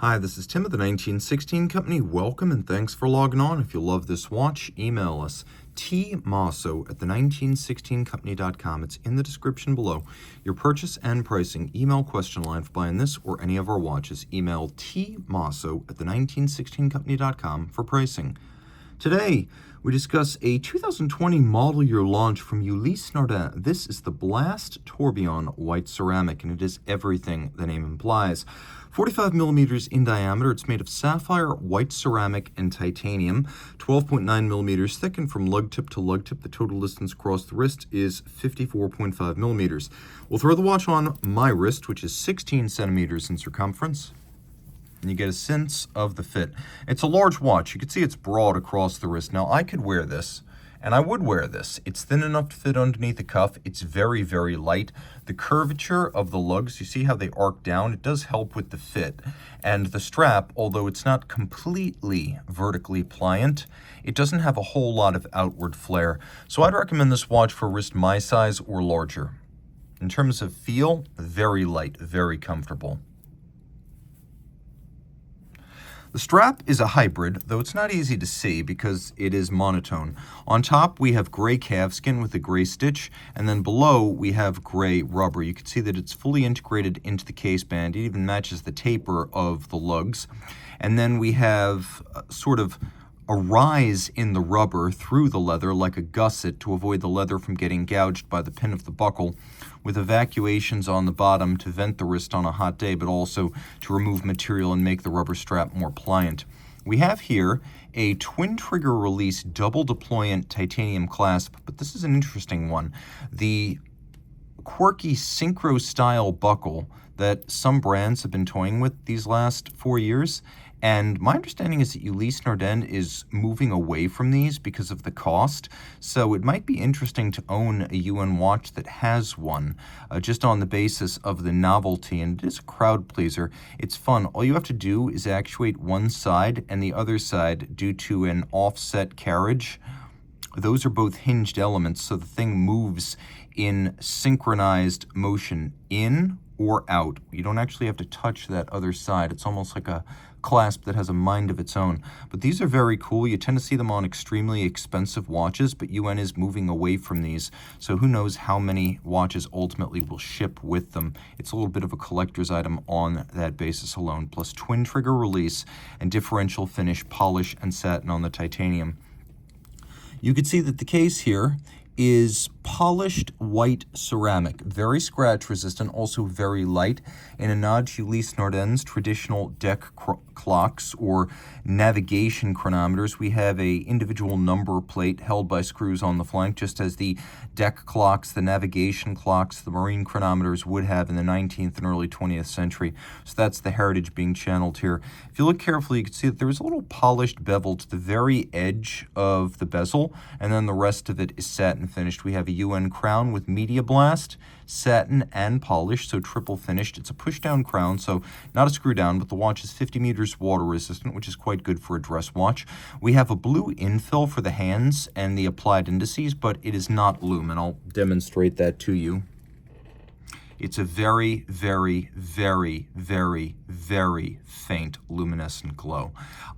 Hi, this is Tim of the 1916 Company. Welcome and thanks for logging on. If you love this watch, email us, tmosso@the1916company.com. It's in the description below. Your purchase and pricing email question line for buying this or any of our watches. Email tmosso@the1916company.com for pricing. Today, we discuss a 2020 model year launch from Ulysse Nardin. This is the Blast Tourbillon white ceramic, and it is everything the name implies. 45 millimeters in diameter. It's made of sapphire, white ceramic, and titanium. 12.9 millimeters thick, and from lug tip to lug tip, the total distance across the wrist is 54.5 millimeters. We'll throw the watch on my wrist, which is 16 centimeters in circumference, and you get a sense of the fit. It's a large watch. You can see it's broad across the wrist. Now, I could wear this, and I would wear this. It's thin enough to fit underneath the cuff. It's very, very light. The curvature of the lugs, you see how they arc down? It does help with the fit. And the strap, although it's not completely vertically pliant, it doesn't have a whole lot of outward flare. So I'd recommend this watch for a wrist my size or larger. In terms of feel, very light, very comfortable. The strap is a hybrid, though it's not easy to see because it is monotone. On top, we have gray calfskin with a gray stitch, and then below, we have gray rubber. You can see that it's fully integrated into the case band. It even matches the taper of the lugs. And then we have sort of a rise in the rubber through the leather like a gusset to avoid the leather from getting gouged by the pin of the buckle, with evacuations on the bottom to vent the wrist on a hot day, but also to remove material and make the rubber strap more pliant. We have here a twin trigger release double deployant titanium clasp, but this is an interesting one. The quirky synchro style buckle that some brands have been toying with these last 4 years. And my understanding is that Ulysse Nardin is moving away from these because of the cost. So it might be interesting to own a UN watch that has one, just on the basis of the novelty. And it is a crowd pleaser. It's fun. All you have to do is actuate one side and the other side due to an offset carriage. Those are both hinged elements, so the thing moves in synchronized motion in or out. You don't actually have to touch that other side. It's almost like a clasp that has a mind of its own. But these are very cool. You tend to see them on extremely expensive watches, but UN is moving away from these. So who knows how many watches ultimately will ship with them. It's a little bit of a collector's item on that basis alone, plus twin trigger release and differential finish, polish, and satin on the titanium. You can see that the case here is polished white ceramic, very scratch resistant, also very light, in a nod to Ulysse Nardin's traditional deck clocks or navigation chronometers. We have a individual number plate held by screws on the flank, just as the deck clocks, the navigation clocks, the marine chronometers would have in the 19th and early 20th century. So that's the heritage being channeled here. If you look carefully, you can see that there is a little polished bevel to the very edge of the bezel, and then the rest of it is satin finished. We have a UN crown with media blast, satin, and polish, so triple finished. It's a push-down crown, so not a screw down, but the watch is 50 meters water resistant, which is quite good for a dress watch. We have a blue infill for the hands and the applied indices, but it is not lume, and I'll demonstrate that to you. It's a very, very, very, very, very faint luminescent glow.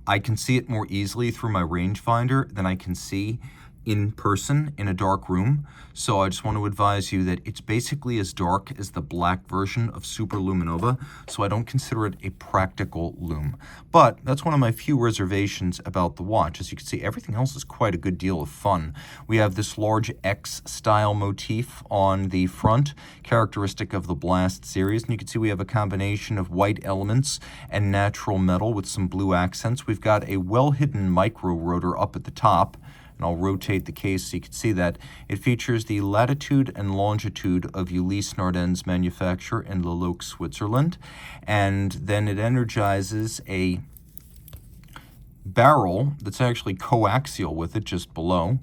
I can see it more easily through my rangefinder than I can see in person in a dark room, so I just want to advise you that it's basically as dark as the black version of Super Luminova, so I don't consider it a practical lume. But that's one of my few reservations about the watch. As you can see, everything else is quite a good deal of fun. We have this large X-style motif on the front, characteristic of the Blast series, and you can see we have a combination of white elements and natural metal with some blue accents. We've got a well-hidden micro rotor up at the top, and I'll rotate the case so you can see that. It features the latitude and longitude of Ulysse Nardin's manufacture in Le Locle, Switzerland, and then it energizes a barrel that's actually coaxial with it just below,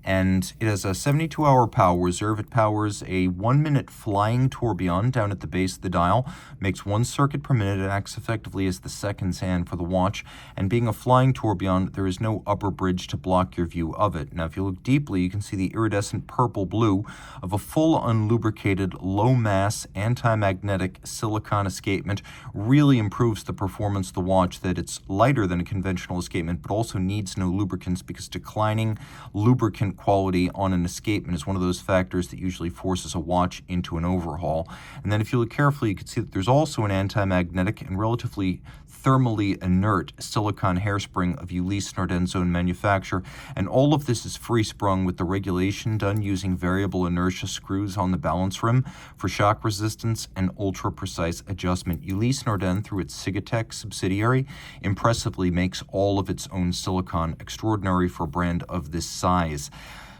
and it has a 72-hour power reserve. It powers a 1-minute flying tourbillon down at the base of the dial, makes 1 circuit per minute. It acts effectively as the seconds hand for the watch, and being a flying tourbillon, there is no upper bridge to block your view of it. Now, if you look deeply, you can see the iridescent purple-blue of a full unlubricated, low-mass, anti-magnetic silicon escapement. Really improves the performance of the watch, that it's lighter than a conventional escapement, but also needs no lubricants, because declining lubricant quality on an escapement is one of those factors that usually forces a watch into an overhaul. And then if you look carefully, you can see that there's also an anti-magnetic and relatively thermally inert silicon hairspring of Ulysse Nardin's own manufacture, and all of this is free-sprung with the regulation done using variable inertia screws on the balance rim for shock resistance and ultra-precise adjustment. Ulysse Nardin, through its Sigatech subsidiary, impressively makes all of its own silicon, extraordinary for a brand of this size.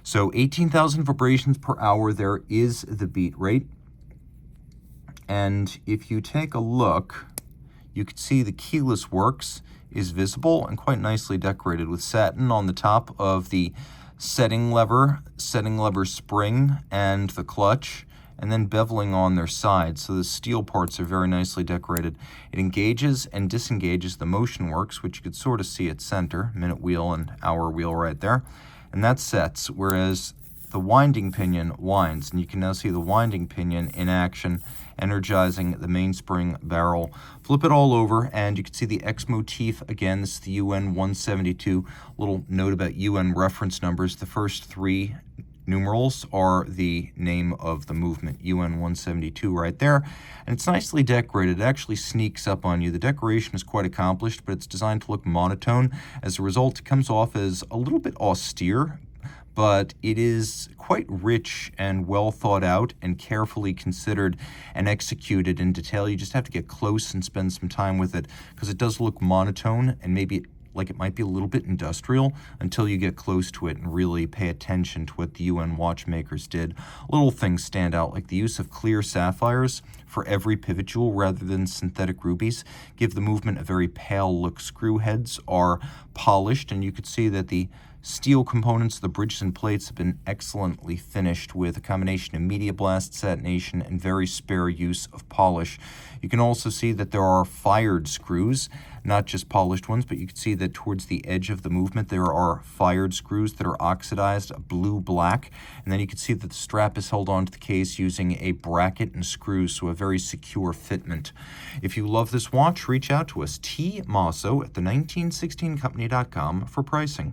So 18,000 vibrations per hour, there is the beat rate. And if you take a look, you can see the keyless works is visible and quite nicely decorated with satin on the top of the setting lever spring, and the clutch, and then beveling on their sides. So the steel parts are very nicely decorated. It engages and disengages the motion works, which you could sort of see at center, minute wheel and hour wheel right there. And that sets, whereas the winding pinion winds, and you can now see the winding pinion in action, energizing the mainspring barrel. Flip it all over, and you can see the X motif again. This is the UN 172. Little note about UN reference numbers. The first 3 numerals are the name of the movement, UN 172 right there. And it's nicely decorated. It actually sneaks up on you. The decoration is quite accomplished, but it's designed to look monotone. As a result, it comes off as a little bit austere, but it is quite rich and well thought out and carefully considered and executed in detail. You just have to get close and spend some time with it, because it does look monotone and maybe like it might be a little bit industrial until you get close to it and really pay attention to what the UN watchmakers did. Little things stand out, like the use of clear sapphires for every pivot jewel rather than synthetic rubies, give the movement a very pale look. Screw heads are polished, and you could see that the steel components, the bridges and plates, have been excellently finished with a combination of media blast, satination, and very spare use of polish. You can also see that there are fired screws, not just polished ones, but you can see that towards the edge of the movement there are fired screws that are oxidized blue-black, and then you can see that the strap is held onto the case using a bracket and screws, so a very secure fitment. If you love this watch, reach out to us, Team Mosso at the 1916company.com for pricing.